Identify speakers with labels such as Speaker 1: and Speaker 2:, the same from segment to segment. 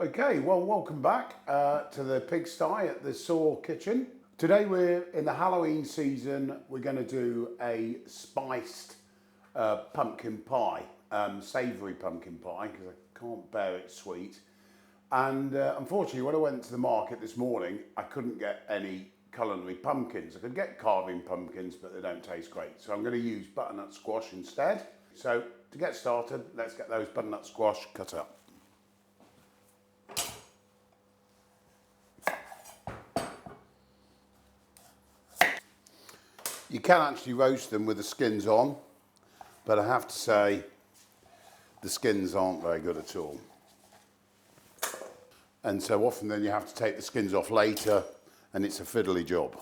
Speaker 1: Okay, well, welcome back to the pigsty at the Soar kitchen. Today we're in the Halloween season. We're going to do a spiced pumpkin pie, savoury pumpkin pie, because I can't bear it sweet. And unfortunately, when I went to the market this morning, I couldn't get any culinary pumpkins. I could get carving pumpkins, but they don't taste great. So I'm going to use butternut squash instead. So to get started, let's get those butternut squash cut up. You can actually roast them with the skins on, but I have to say the skins aren't very good at all. And so often then you have to take the skins off later and it's a fiddly job.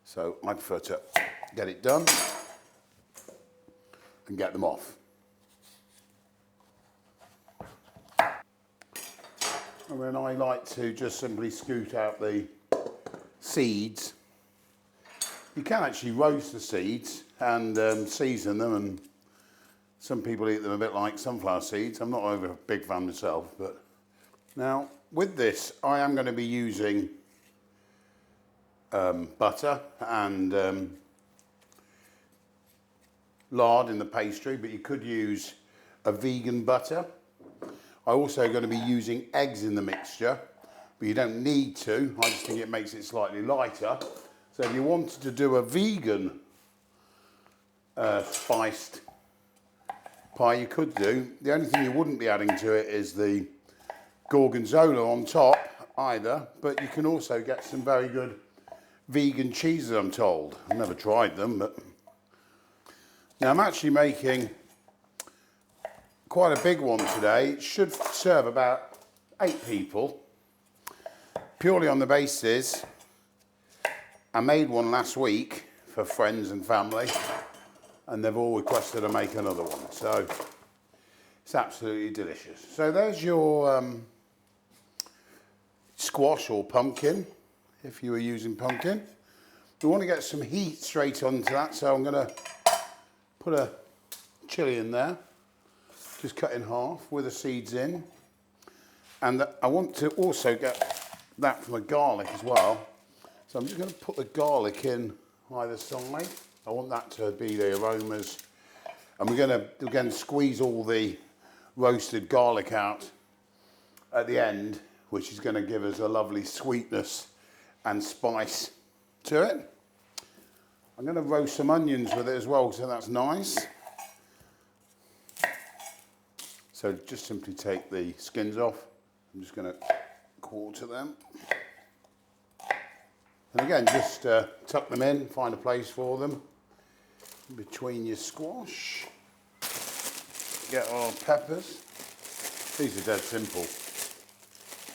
Speaker 1: So I prefer to get it done and get them off. And then I like to just simply scoot out the seeds. You can actually roast the seeds and season them, and some people eat them a bit like sunflower seeds. I'm not over a big fan myself, but now with this I am going to be using butter and lard in the pastry, but you could use a vegan butter. I'm also going to be using eggs in the mixture, but you don't need to. I just think it makes it slightly lighter. So if you wanted to do a vegan spiced pie, you could do. The only thing you wouldn't be adding to it is the gorgonzola on top either, but you can also get some very good vegan cheeses, I'm told. I've never tried them, but now I'm actually making quite a big one today. It should serve about 8 people, purely on the basis I made one last week for friends and family, and they've all requested I make another one. So it's absolutely delicious. So there's your squash or pumpkin, if you were using pumpkin. We want to get some heat straight onto that, so I'm going to put a chilli in there, just cut in half with the seeds in. And I want to also get that from a garlic as well. So I'm just going to put the garlic in either side. I want that to be the aromas. And we're going to, again, squeeze all the roasted garlic out at the end, which is going to give us a lovely sweetness and spice to it. I'm going to roast some onions with it as well, so that's nice. So just simply take the skins off. I'm just going to quarter them. And again, just tuck them in, find a place for them between your squash. Get our peppers. These are dead simple.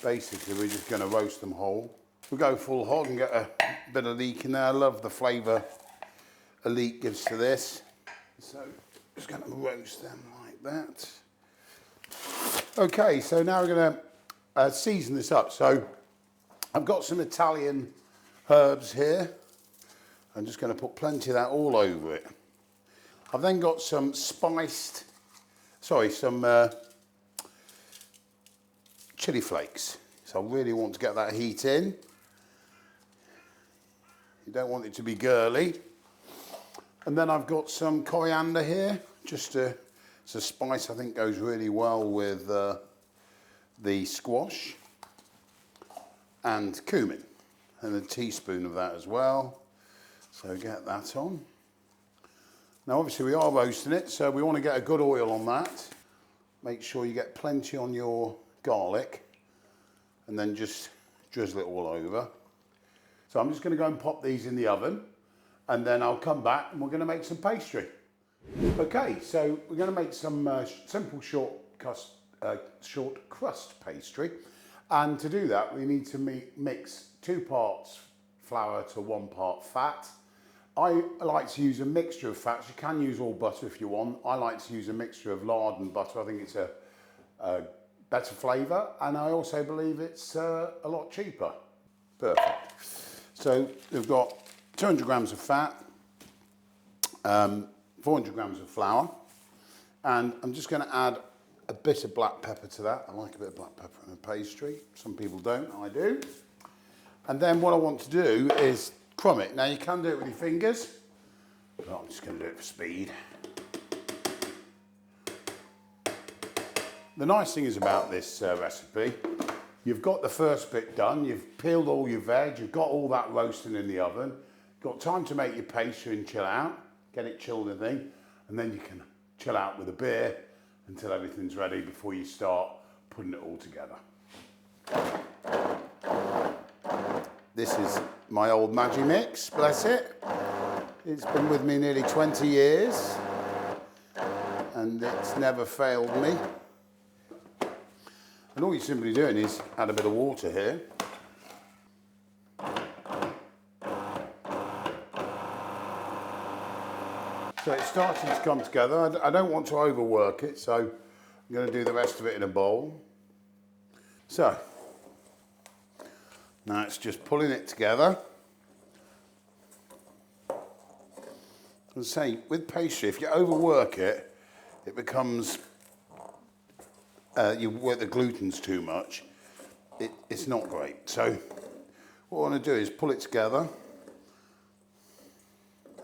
Speaker 1: Basically, we're just going to roast them whole. We'll go full hog and get a bit of leek in there. I love the flavour a leek gives to this. So just going to roast them like that. Okay, so now we're going to season this up. So I've got some Italian herbs here. I'm just going to put plenty of that all over it. I've then got some chili flakes. So I really want to get that heat in. You don't want it to be girly. And then I've got some coriander here, it's a spice I think goes really well with the squash, and cumin. And a teaspoon of that as well. So get that on. Now obviously we are roasting it, so we want to get a good oil on that. Make sure you get plenty on your garlic and then just drizzle it all over. So I'm just going to go and pop these in the oven, and then I'll come back and we're going to make some pastry. Okay, so we're going to make some simple short crust pastry. And to do that, we need to mix 2 parts flour to 1 part fat. I like to use a mixture of fats. You can use all butter if you want. I like to use a mixture of lard and butter. I think it's a better flavour, and I also believe it's a lot cheaper. Perfect. So we've got 200 grams of fat, 400 grams of flour, and I'm just going to add a bit of black pepper to that. I like a bit of black pepper in a pastry. Some people don't, I do. And then what I want to do is crumb it. Now you can do it with your fingers, but I'm just going to do it for speed. The nice thing is about this recipe, you've got the first bit done, you've peeled all your veg, you've got all that roasting in the oven, got time to make your pastry and chill out, get it chilled and thing, and then you can chill out with a beer until everything's ready before you start putting it all together. This is my old Maggi mix, bless it. It's been with me nearly 20 years and it's never failed me. And all you're simply doing is add a bit of water here. So it's starting to come together. I don't want to overwork it, so I'm going to do the rest of it in a bowl. So, now it's just pulling it together. As I say, with pastry, if you overwork it, it becomes, you work the glutens too much, it's not great. So what I want to do is pull it together.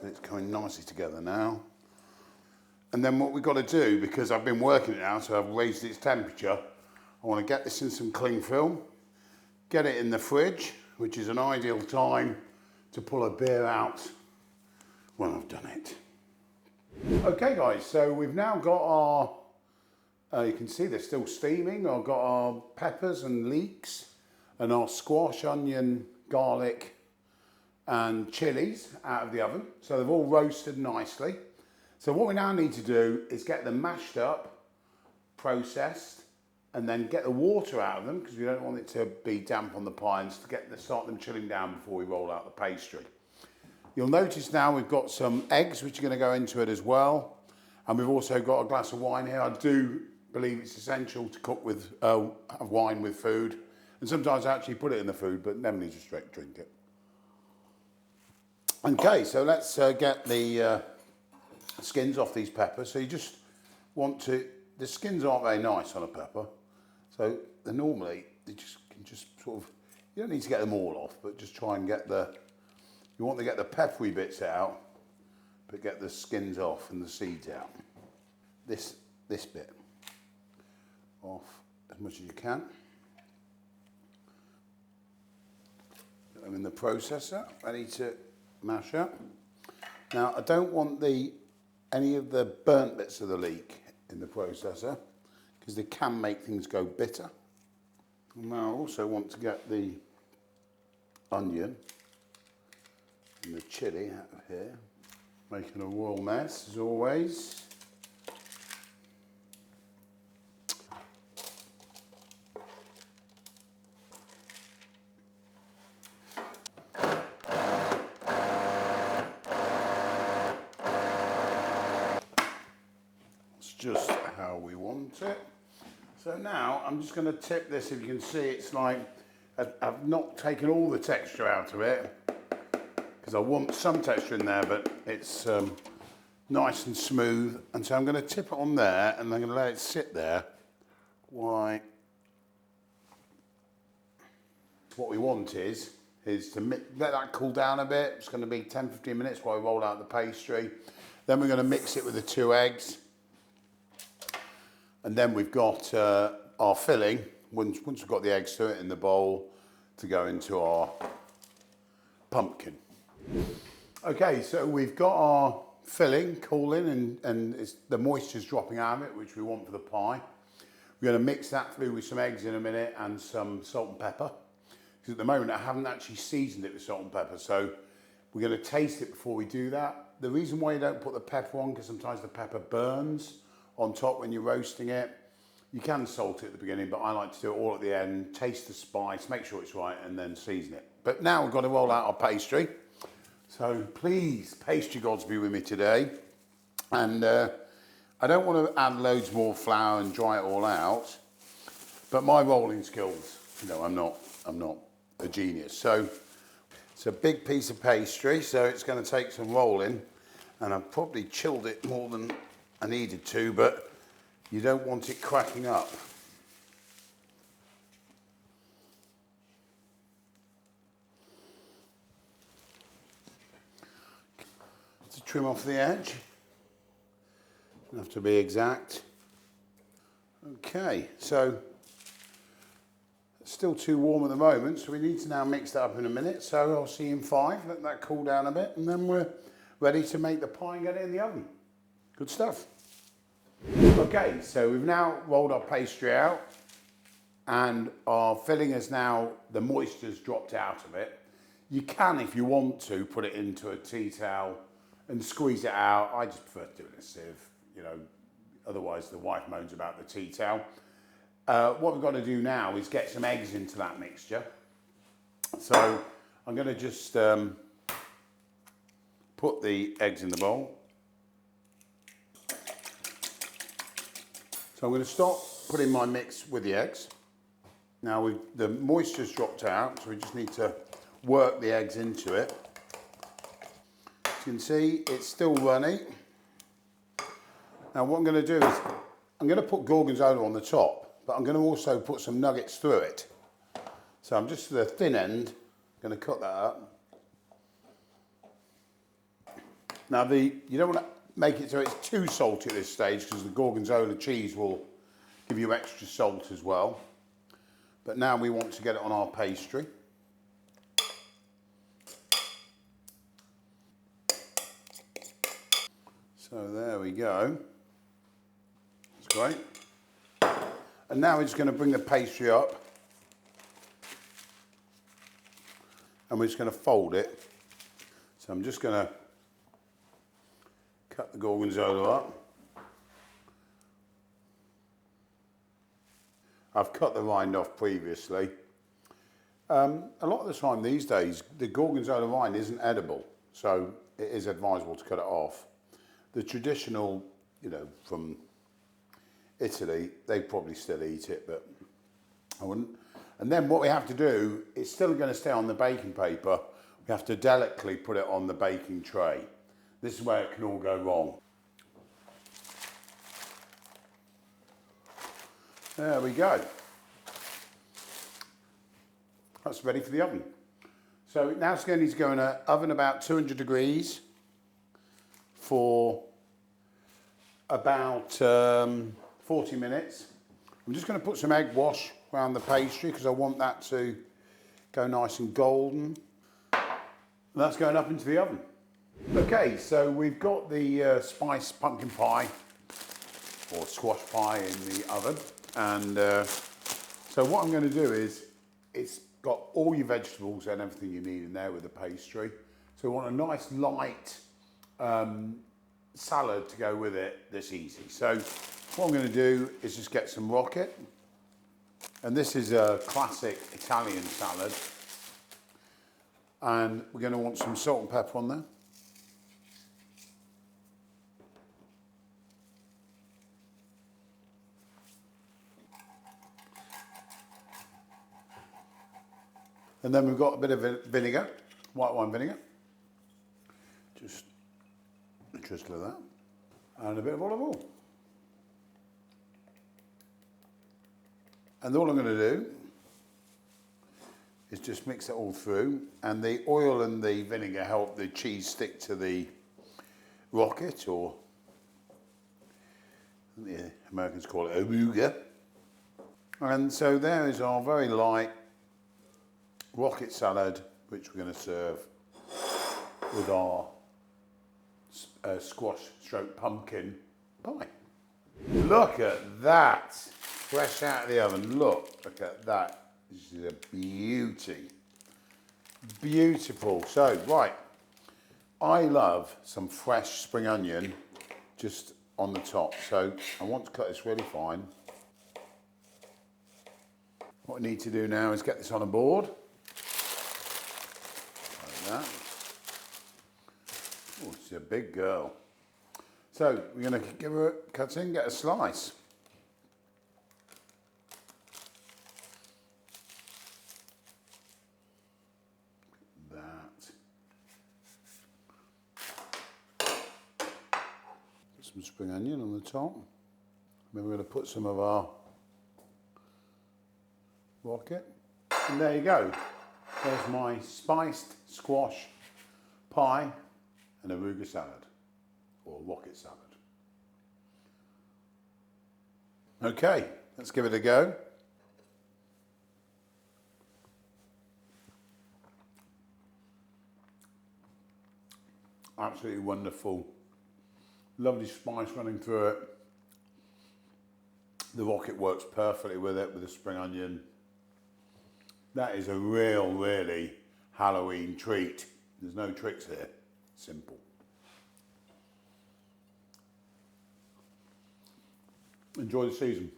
Speaker 1: It's coming nicely together now. And then what we've got to do, because I've been working it now, so I've raised its temperature, I want to get this in some cling film, get it in the fridge, which is an ideal time to pull a beer out when I've done it. Okay guys, so we've now got our, you can see they're still steaming. I've got our peppers and leeks and our squash, onion, garlic and chilies out of the oven. So they've all roasted nicely. So what we now need to do is get them mashed up, processed, and then get the water out of them because we don't want it to be damp on the pie and to start them chilling down before we roll out the pastry. You'll notice now we've got some eggs which are going to go into it as well. And we've also got a glass of wine here. I do believe it's essential to cook with wine with food. And sometimes I actually put it in the food, but never need to straight drink it. Okay, so let's get the skins off these peppers. So you just want to, the skins aren't very nice on a pepper. So they're normally, you can just sort of, you don't need to get them all off, but just try and get you want to get the peppery bits out, but get the skins off and the seeds out. This bit off as much as you can. Put them in the processor, ready to mash up. Now I don't want any of the burnt bits of the leek in the processor because they can make things go bitter. And now I also want to get the onion and the chilli out of here, making a royal mess as always. It's just how we want it. So now I'm just going to tip this. If you can see, it's like I've not taken all the texture out of it because I want some texture in there, but it's nice and smooth. And so I'm going to tip it on there and I'm going to let it sit there. Why? What we want is to let that cool down a bit. It's going to be 10-15 minutes while we roll out the pastry. Then we're going to mix it with the 2 eggs. And then we've got our filling, once we've got the eggs to it in the bowl, to go into our pumpkin. Okay, so we've got our filling cooling and the moisture's dropping out of it, which we want for the pie. We're going to mix that through with some eggs in a minute and some salt and pepper. Because at the moment I haven't actually seasoned it with salt and pepper, so we're going to taste it before we do that. The reason why you don't put the pepper on, because sometimes the pepper burns on top when you're roasting it. You can salt it at the beginning, but I like to do it all at the end, taste the spice, make sure it's right, and then season it. But now we've got to roll out our pastry. So please, pastry gods, be with me today. And I don't want to add loads more flour and dry it all out, but my rolling skills, you know, I'm not a genius. So it's a big piece of pastry, so it's going to take some rolling, and I've probably chilled it more than I needed to, but You don't want it cracking up. To trim off the edge. Doesn't have to be exact. Okay, so it's still too warm at the moment, so we need to now mix that up in a minute. So I'll see you in 5, let that cool down a bit, and then we're ready to make the pie and get it in the oven. Good stuff. Okay, so we've now rolled our pastry out, and our filling is now, the moisture's dropped out of it. You can, if you want to, put it into a tea towel and squeeze it out. I just prefer to do it in a sieve, you know, otherwise the wife moans about the tea towel. What we've got to do now is get some eggs into that mixture. So I'm going to just put the eggs in the bowl. So I'm going to stop putting my mix with the eggs. Now the moisture's dropped out, so we just need to work the eggs into it. As you can see, it's still runny. Now what I'm going to do is, I'm going to put gorgonzola on the top, but I'm going to also put some nuggets through it. So I'm just to the thin end, going to cut that up. Now you don't want to make it so it's too salty at this stage, because the gorgonzola cheese will give you extra salt as well. But now we want to get it on our pastry. So there we go. That's great. And now we're just going to bring the pastry up. And we're just going to fold it. So I'm just going to cut the gorgonzola up. I've cut the rind off previously. A lot of the time these days, the gorgonzola rind isn't edible, so it is advisable to cut it off. The traditional, you know, from Italy, they probably still eat it, but I wouldn't. And then what we have to do, it's still going to stay on the baking paper. We have to delicately put it on the baking tray. This is where it can all go wrong. There we go. That's ready for the oven. So now it's going to need to go in an oven about 200 degrees for about 40 minutes. I'm just going to put some egg wash around the pastry because I want that to go nice and golden. And that's going up into the oven. Okay, so we've got the spiced pumpkin pie or squash pie in the oven. And so what I'm going to do is, it's got all your vegetables and everything you need in there with the pastry. So we want a nice light salad to go with it that's easy. So what I'm going to do is just get some rocket. And this is a classic Italian salad. And we're going to want some salt and pepper on there. And then we've got a bit of vinegar, white wine vinegar. Just a drizzle of that. And a bit of olive oil. And all I'm going to do is just mix it all through. And the oil and the vinegar help the cheese stick to the rocket, or the Americans call it arugula. And so there is our very light rocket salad, which we're going to serve with our squash stroke pumpkin pie. Look at that, fresh out of the oven. Look at that. This is a beauty. Beautiful. So, right, I love some fresh spring onion just on the top. So I want to cut this really fine. What I need to do now is get this on a board. That. Oh, she's a big girl. So we're going to give her a cut in, get a slice. That. Some spring onion on the top. Then we're going to put some of our rocket. And there you go. There's my spiced squash pie and arugula salad, or rocket salad. Okay, let's give it a go. Absolutely wonderful. Lovely spice running through it. The rocket works perfectly with it, with the spring onion. That is a really Halloween treat. There's no tricks here. Simple. Enjoy the season.